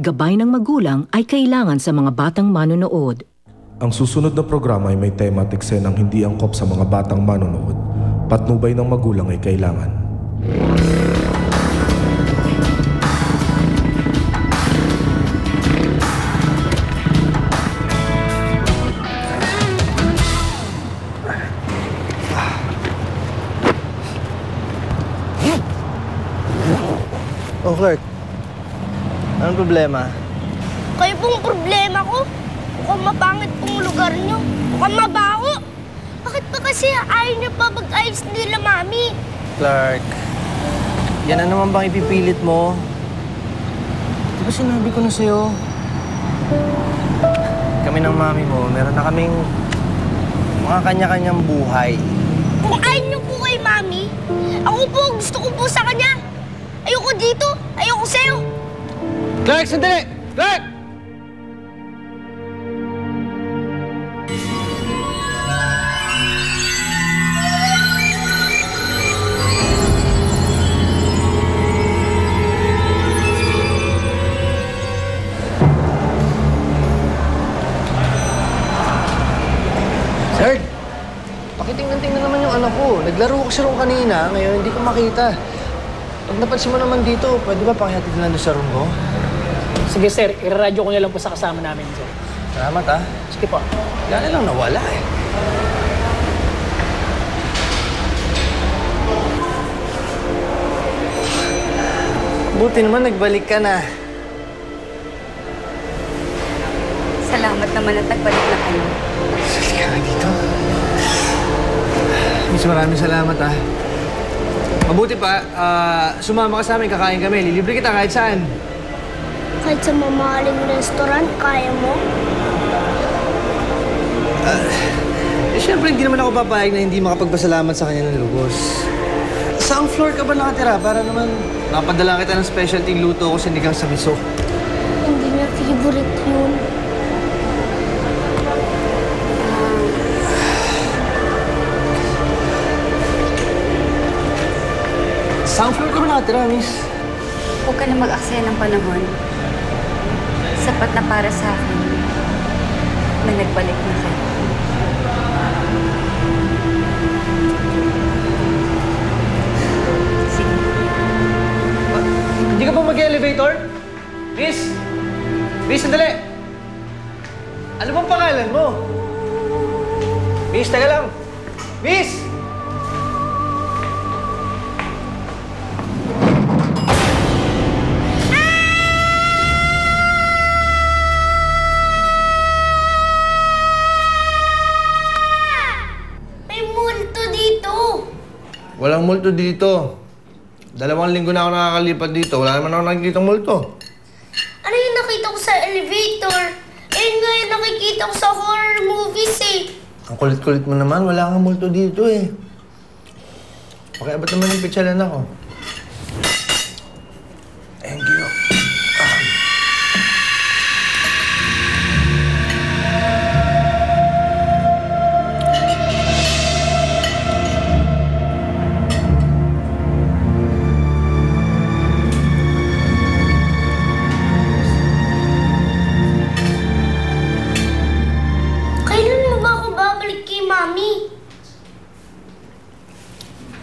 gabay ng magulang ay kailangan sa mga batang manonood. Ang susunod na programa ay may tema at eksenang hindi angkop sa mga batang manonood. Patnubay ng magulang ay kailangan. Oh, Clark. Anong problema? Kayo pong problema ko. Mukhang mapangit pong lugar nyo. Mukhang mabaho. Bakit pa kasi ayaw niyo pa mag-ayos nila, Mami? Clark, yan na naman bang ipipilit mo? Di ba sinabi ko na sa'yo? Kami ng mami mo, meron na kaming mga kanya-kanyang buhay. Kung ayaw niyo po kay Mami, ako po gusto ko po sa kanya. Ayoko dito. Ayoko sa'yo. Clark, sandali! Clark! Sir, pakitingnan-tingnan naman yung anak ko. Naglaro ko siya rin kanina, ngayon hindi ko makita. Pag napansin mo naman dito, pwede ba pakihatid na doon sa room ko? Sige sir, iraradyo ko na lang po sa kasama namin sir. Salamat ah. Sige po. Wala na lang nawala eh. Buti naman nagbalik ka na. Salamat naman at nagbalik na kayo. Sali ka nga dito. Miss, maraming salamat ah. Mabuti pa, sumama ka sa amin, kakain kami. Lilibre kita kahit saan. Kahit sa mamahaling restaurant, kaya mo? Siyempre, hindi naman ako papayag na hindi makapagpasalamat sa kanya ng lubos. Saan floor ka ba nakatira? Para naman mapadala kita ng specialty luto ko sinigang sa miso. Hindi niya favorite yun. Saan floor ka ba nakatira, miss? Huwag ka na mag-aksaya ng panahon. Sapat na para sa akin na nagbalik na kayo. Sige. Hindi ka ba mag-elevator? Miss? Miss, sandali! Ano bang pangalan mo? Miss, taga lang! Miss! Walang multo dito. 2 linggo na ako nakakalipat dito. Wala naman ako nakikitang multo. Ano yung nakita ko sa elevator? Ayun nga yung nakikita ko sa horror movies eh. Ang kulit-kulit mo naman. Wala kang multo dito eh. Pakiabot naman yung pitsalan ako. Thank you.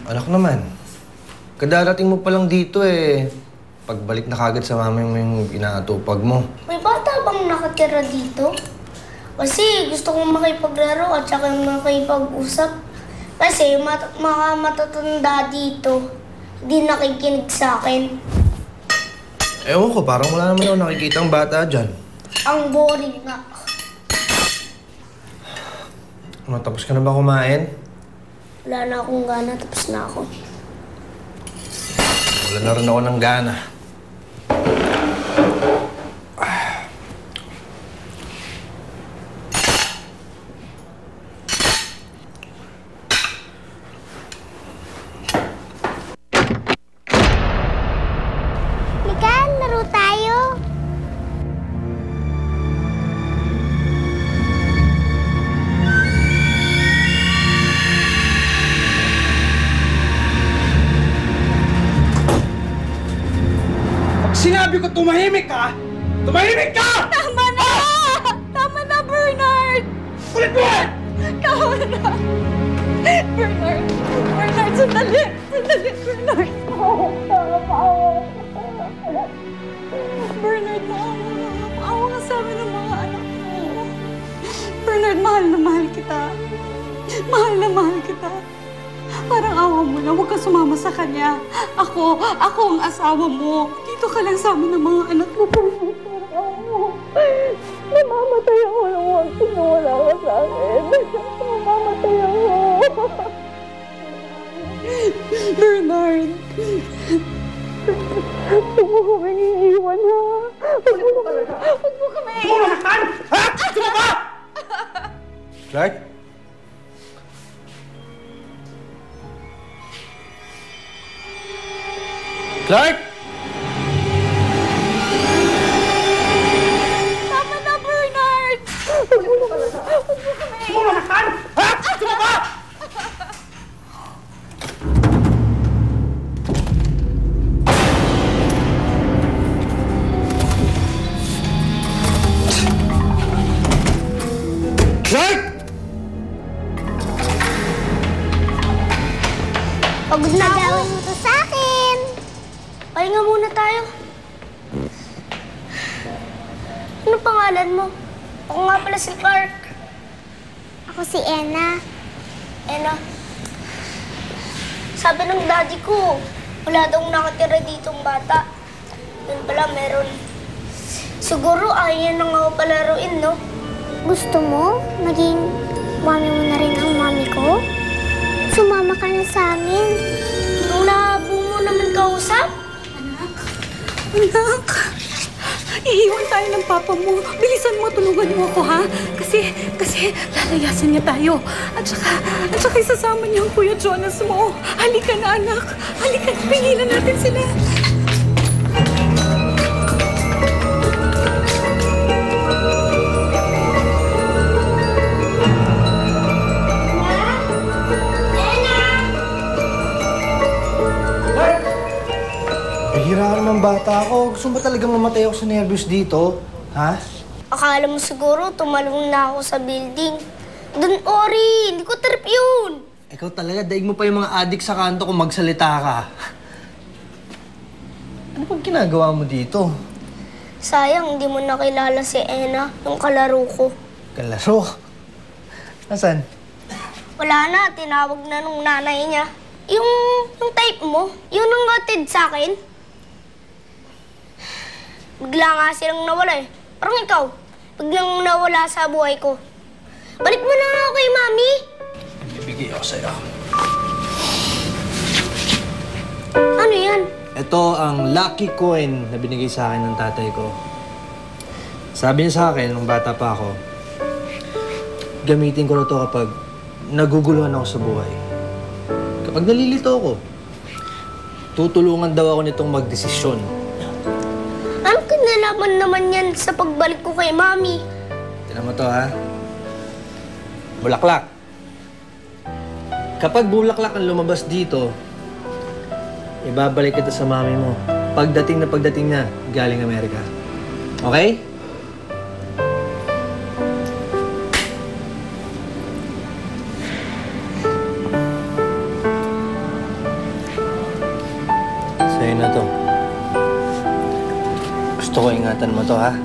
Anak naman, kadarating mo pa lang dito eh. Pagbalik na kagad sa mami mo yung inaatupag mo. May bata bang nakatira dito? Kasi gusto kong makipaglaro at saka makipag-usap. Kasi mga matatanda dito, hindi nakikinig sa akin. Ewan ko, parang wala naman ako nakikitang bata dyan. Ang boring nga. Ano, tapos ka na ba kumain? Wala na akong gana, tapos na ako. Wala na rin ako ng gana. Miguel, laro tayo. Sinabi ko tumahimik ka! Tumahimik ka! Tama na! Tama na, Bernard! Ulit mo! Tama na! Bernard! Bernard, sandali! Sandali, Bernard! Bernard, maawa ka sa amin ng mga anak mo. Bernard, mahal na mahal kita. Mahal na mahal kita. Parang awa mo na, huwag ka sumama sa kanya. Ako ang asawa mo. Dito ka lang sa amin ng mga anak mo. Parang awa mo. Mamamatay ako nung huwag sinawala ka sa akin. Mamamatay ako. Bernard. Huwag mo kaming iiwan, ha? Huwag mo kami iiwan. Sumasaktan! Ha? Sino ba? Clark? Clark? Tama na, Bernard! Huwag mo kami iiwan. Sumasaktan! Ha? Sino ba? Clark! Pagod na gawin mo to sa akin. Pahinga muna tayo. Ano pangalan mo? Ako nga pala si Clark. Ako si Enna. Enna? Sabi ng daddy ko, wala daw nakatira ditong bata. Yun pala meron. Siguro ayaw niya nang ako palaruin, no? Gusto mo? Maging mami mo na rin ang mami ko? Sumama ka na sa amin. Nung labo mo naman kausap? Anak! Iiwan tayo ng papa mo. Bilisan mo, tulungan mo ako, ha? Kasi lalayasan niya tayo. At saka isasama niya ang Kuya Jonas mo. Halika na, anak. Halika na, pingilan natin sila. Bihira ka naman bata ako. Gusto mo ba talagang mamatay ako sa nervyos dito? Ha? Akala mo siguro tumalong na ako sa building. Doon, Ori! Hindi ko trip yun! Ikaw talaga, daig mo pa yung mga adik sa kanto kung magsalita ka. Ano bang ginagawa mo dito? Sayang, hindi mo nakilala si Enna, yung kalaro ko. Kalaro? Nasaan? Wala na, tinawag na nung nanay niya. Yung type mo, yun ang hatid sa akin. Bigla nga silang nawala eh. Parang ikaw, biglang nawala sa buhay ko. Balik mo na nga ako kay Mami. Bibigay ako sa'yo. Ano yan? Ito ang lucky coin na binigay sa akin ng tatay ko. Sabi niya sa akin, nung bata pa ako, gamitin ko na to kapag naguguluhan ako sa buhay. Kapag nalilito ako, tutulungan daw ako nitong magdesisyon. Anong kinalaman naman yan sa pagbalik ko kay Mami? Tignan mo to, ha? Bulaklak. Kapag bulaklak ang lumabas dito, ibabalik kita sa mami mo. Pagdating na galing Amerika. Okay? Sa'yo na to. Gusto ko ingatan mo to, ha?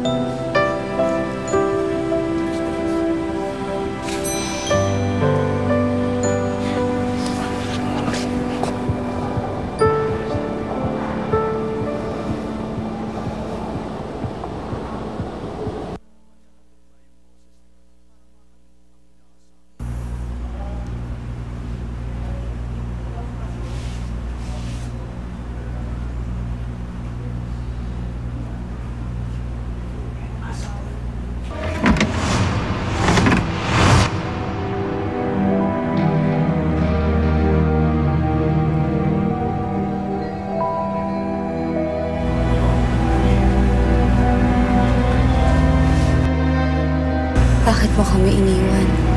Bakit mo kami iniwan?